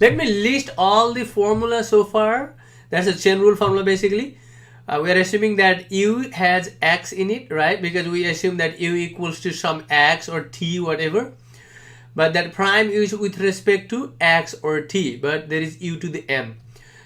Let me list all the formulas so far. That's a chain rule formula basically. We are assuming that u has x in it, right? Because we assume that u equals to some x or t, whatever. But that prime is with respect to x or t, but there is u to the n.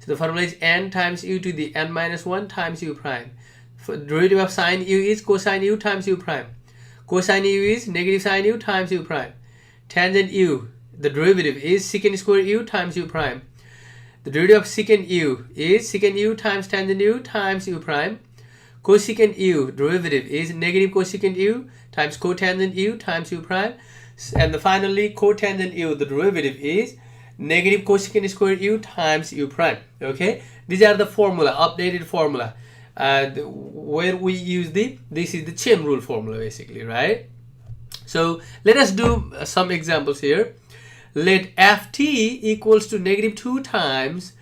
So the formula is n times u to the n minus 1 times u prime. For derivative of sine u is cosine u times u prime. Cosine u is negative sine u times u prime. Tangent u, the derivative is secant square u times u prime. The derivative of secant u is secant u times tangent u times u prime. Cosecant u derivative is negative cosecant u times cotangent u times u prime. And finally cotangent u, the derivative is negative cosecant square u times u prime. Okay, these are the formula, updated formula, where we use this is the chain rule formula basically, right? So let us do some examples here. Let ft equals to negative 2 times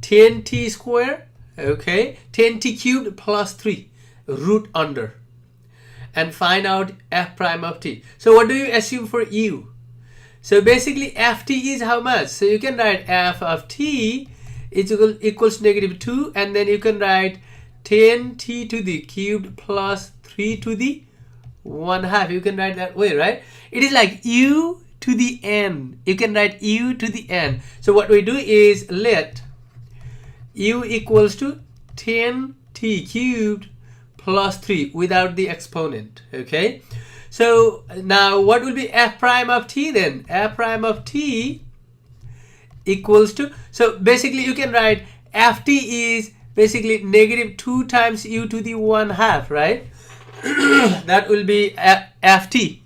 10t square, okay, 10t cubed plus 3 root under, and find out f prime of t. So what do you assume for u? So basically ft is how much? So you can write f of t is equals to negative 2, and then you can write 10t to the cubed plus 3 to the 1/2. You can write that way, right? It is like u to the n. You can write u to the n. So what we do is let u equals to 10t cubed plus 3 without the exponent. Okay, so now what will be f prime of t then? F prime of t equals to, so basically you can write ft is basically negative 2 times u to the 1/2, right? That will be ft.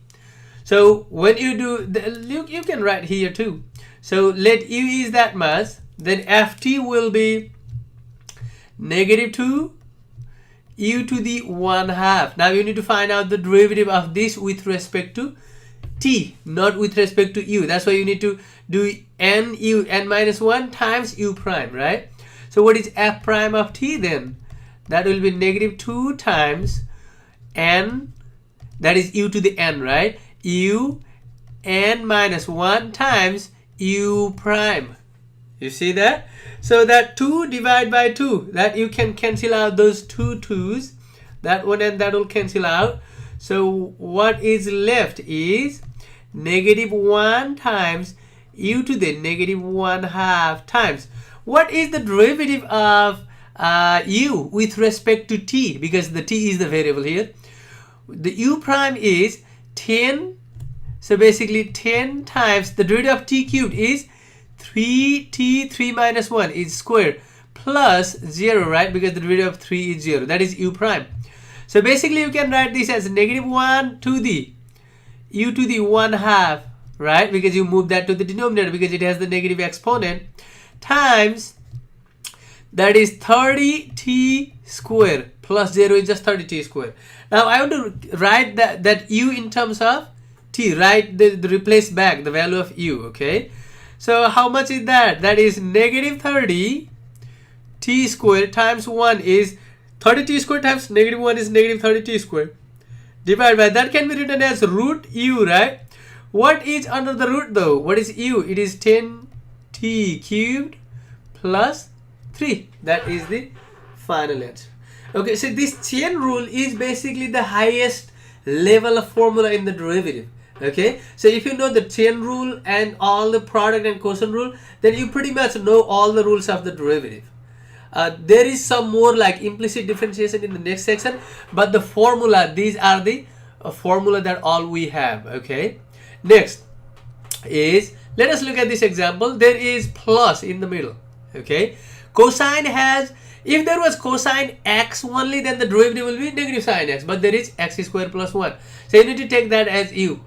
So when you do, you can write here too. So let u is that much, then ft will be negative 2 u to the 1/2. Now you need to find out the derivative of this with respect to t, not with respect to u. That's why you need to do n minus 1 times u prime, right? So what is f prime of t then? That will be negative 2 times n, that is u to the n, right? U n minus 1 times u prime. You see that? So that 2 divided by 2, that you can cancel out those two 2's, that one and that will cancel out. So what is left is negative 1 times u to the negative 1/2 times. What is the derivative of u with respect to t? Because the t is the variable here. The u prime is 10. So basically 10 times the derivative of t cubed is 3t, 3 minus 1 is square, plus 0, right? Because the derivative of 3 is 0. That is u prime. So basically you can write this as negative 1 to the u to the 1/2, right? Because you move that to the denominator because it has the negative exponent, times, that is 30t square plus 0 is just 30t square. Now I want to write that u in terms of t, right? The replace back the value of u, okay? So how much is that? That is negative 30 t square times 1 is 30t square times negative 1 is negative 30t square. Divided by, that can be written as root u, right? What is under the root though? What is u? It is 10t cubed plus 3. That is the final answer. Okay, so this chain rule is basically the highest level of formula in the derivative. Okay, so if you know the chain rule and all the product and quotient rule, then you pretty much know all the rules of the derivative. There is some more like implicit differentiation in the next section, but the formula, these are the formula that all we have. Okay, next is, let us look at this example. There is plus in the middle. Okay, cosine has, if there was cosine x only, then the derivative will be negative sine x, but there is x square plus 1. So you need to take that as u,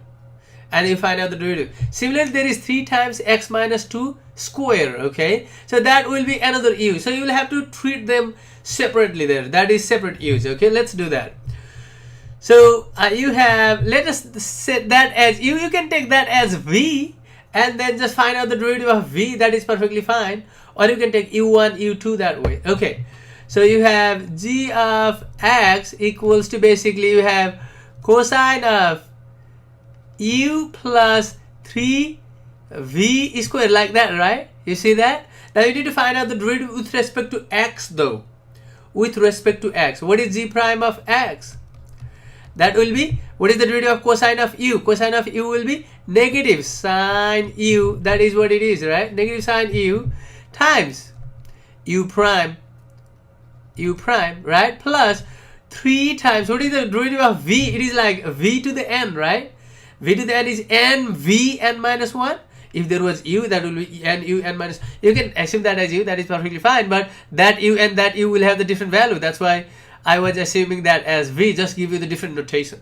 and you find out the derivative. Similarly, there is 3 times x minus 2 square, okay? So that will be another u. So you will have to treat them separately there. That is separate u's, okay? Let's do that. So you have, let us set that as u. You can take that as v, and then just find out the derivative of v. That is perfectly fine. Or you can take u1, u2 that way. Okay. So you have g of x equals to, basically you have cosine of u plus 3v squared, like that, right? You see that? Now you need to find out the derivative with respect to x though. With respect to x. What is g prime of x? That will be, what is the derivative of cosine of u? Cosine of u will be negative sine u. That is what it is, right? Negative sine u times u prime, right? Plus 3 times, what is the derivative of v? It is like v to the n, right? V to the n is n v n minus 1. If there was u, that will be n u n minus. You can assume that as u, that is perfectly fine. But that u and that u will have the different value. That's why I was assuming that as v, just give you the different notation.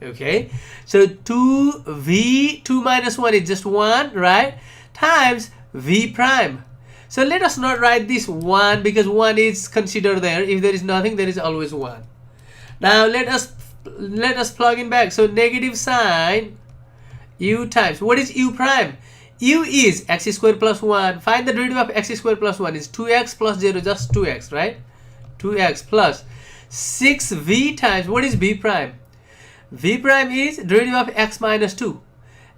Okay, so 2v 2 minus 1 is just 1, right? Times v prime. So let us not write this 1 because 1 is considered there. If there is nothing, there is always 1. Now let us plug in back. So negative sine u times, what is u prime? U is x squared plus 1. Find the derivative of x squared plus 1 is 2x plus 0, just 2x, right? 2x plus 6v times, what is v prime? V prime is derivative of x minus 2.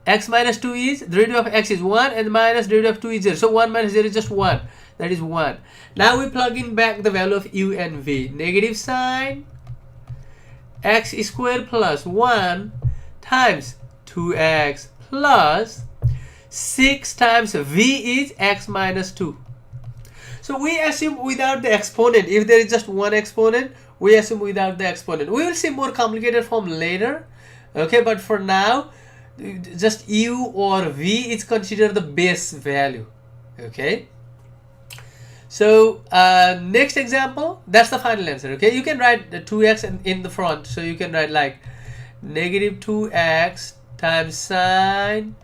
X minus 2 is, derivative of x is 1 and minus derivative of 2 is 0. So 1 minus 0 is just 1. That is 1. Now we plug in back the value of u and v. Negative sine x squared plus 1 times 2x plus 6 times v is x minus 2. So we assume without the exponent. If there is just one exponent, we assume without the exponent. We will see more complicated form later. Okay, but for now, just u or v is considered the base value. Okay. So next example, that's the final answer. Okay, you can write the 2x in the front. So you can write like negative 2x times sine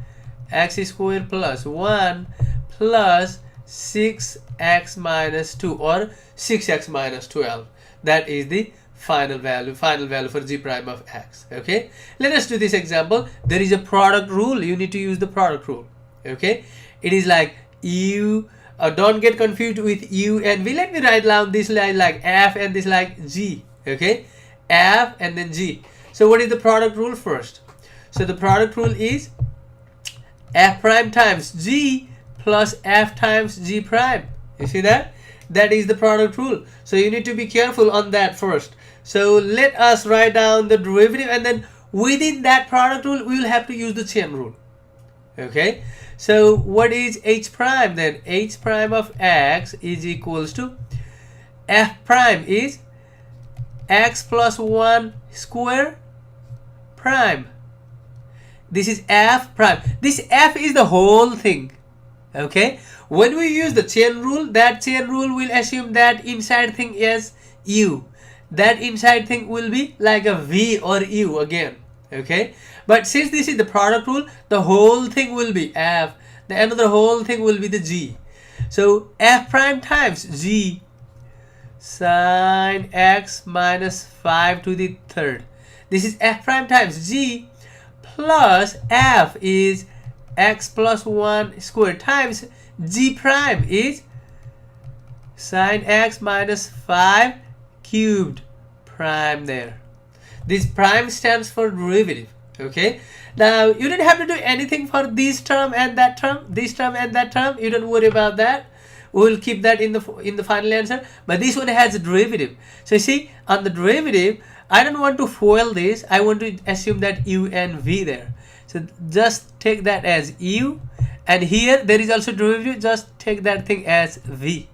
x squared plus 1 plus 6x minus 2 or 6x minus 12. That is the final value for g prime of x. Okay, let us do this example. There is a product rule. You need to use the product rule. Okay, it is like u, don't get confused with u and v. Let me write down this line like f and this like g. Okay, f and then g. So what is the product rule first? So the product rule is f prime times g plus f times g prime. You see that? That is the product rule. So you need to be careful on that first. So let us write down the derivative, and then within that product rule, we will have to use the chain rule. Okay. So what is h prime then? H prime of x is equals to f prime is x plus 1 square prime. This is f prime. This f is the whole thing. Okay, when we use the chain rule, that chain rule will assume that inside thing is u. That inside thing will be like a v or u again. Okay, but since this is the product rule, the whole thing will be f. The another whole thing will be the g. So f prime times g sine x minus 5 to the third. This is f prime times g plus f is x plus 1 squared times g prime is sine x minus 5 cubed prime there. This prime stands for derivative. Okay, now you don't have to do anything for this term and that term, this term and that term. You don't worry about that. We will keep that in the final answer. But this one has a derivative. So you see, on the derivative, I don't want to FOIL this. I want to assume that u and v there. So just take that as u, and here there is also derivative. Just take that thing as v.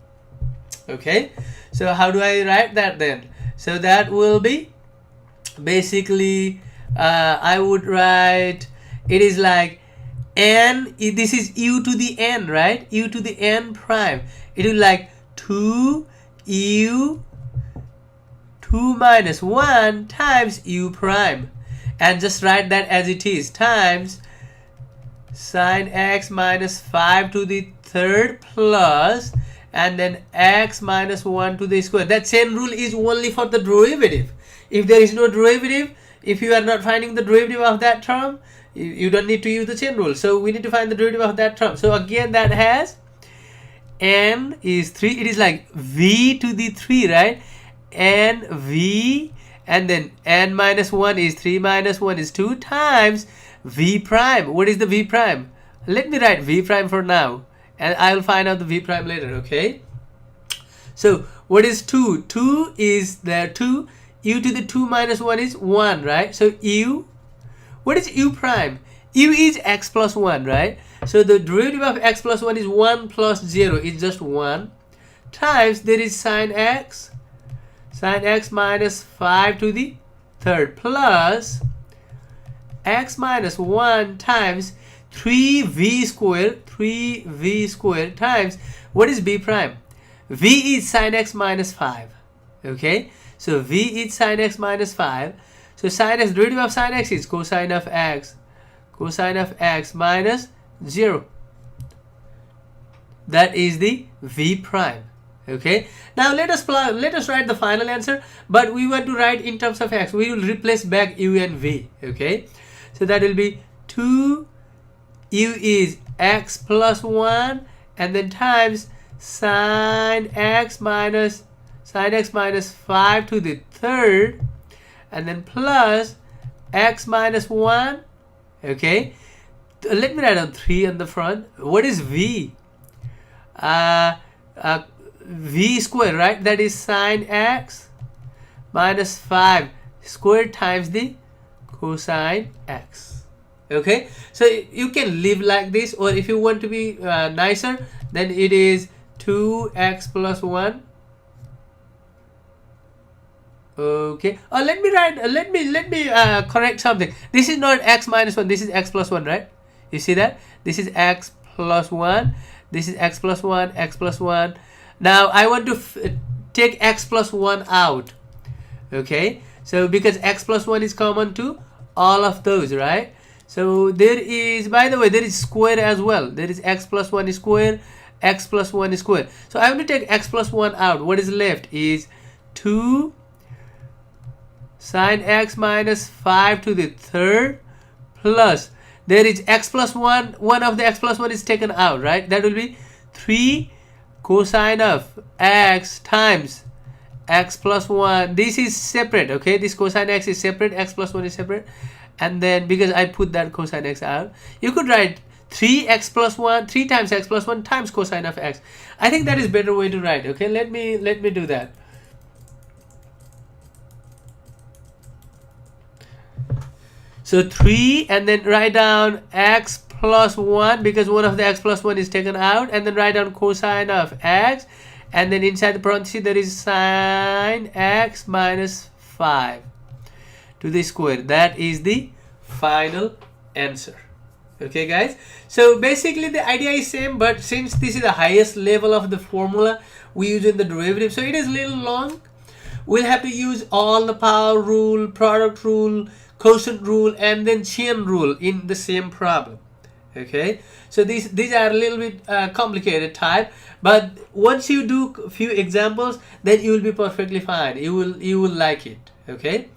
Okay, so how do I write that then? So that will be basically I would write, it is like n, this is u to the n, right? U to the n prime. It will like 2 u 2 minus 1 times u prime, and just write that as it is, times sine x minus 5 to the third plus, and then x minus 1 to the square. That chain rule is only for the derivative. If there is no derivative, if you are not finding the derivative of that term, you don't need to use the chain rule. So we need to find the derivative of that term. So again, that has n is 3. It is like v to the 3, right? N v, and then n minus 1 is 3 minus 1 is 2 times v prime. What is the v prime? Let me write v prime for now. and I'll find out the v prime later. Okay, so what is 2? 2 is there. 2 u to the 2 minus 1 is 1, right? So u, what is u prime? U is x plus 1, right? So the derivative of x plus 1 is 1 plus 0 is just 1 times there is sine x minus 5 to the third plus x minus 1 times 3v squared times what is b prime? V is sine x minus 5. Okay, so v is sine x minus 5. So sine x, derivative of sine x is cosine of x minus 0. That is the v prime. Okay, now let us write the final answer, but we want to write in terms of x. We will replace back u and v. Okay, so that will be 2 u is x plus 1 and then times sine x minus 5 to the third and then plus x minus 1. Okay, let me write down 3 on the front. What is v? V square, right? That is sine x minus 5 squared times the cosine x. Okay, so you can live like this, or if you want to be nicer, then it is 2x plus 1. Okay, let me correct something. This is not x minus 1, this is x plus 1, right? You see that? This is x plus 1, this is x plus 1, x plus 1. Now I want to take x plus 1 out. Okay, so because x plus 1 is common to all of those, right? So there is, by the way, there is square as well. There is x plus 1 is square, x plus 1 is square. So I want to take x plus 1 out. What is left is 2 sine x minus 5 to the third plus there is x plus 1. One of the x plus 1 is taken out, right? That will be 3 cosine of x times x plus 1. This is separate. Okay, this cosine x is separate, x plus 1 is separate, and then because I put that cosine x out, you could write 3x plus 1, 3 times x plus 1 times cosine of x. I think that is better way to write. Okay, let me do that. So 3 and then write down x plus 1 because one of the x plus 1 is taken out, and then write down cosine of x, and then inside the parenthesis there is sine x minus 5 to the square. That is the final answer. Okay guys, so basically the idea is same, but since this is the highest level of the formula we use in the derivative, so it is a little long. We'll have to use all the power rule, product rule, quotient rule, and then chain rule in the same problem. Okay, so these are a little bit complicated type, but once you do a few examples, then you will be perfectly fine. You will like it. Okay.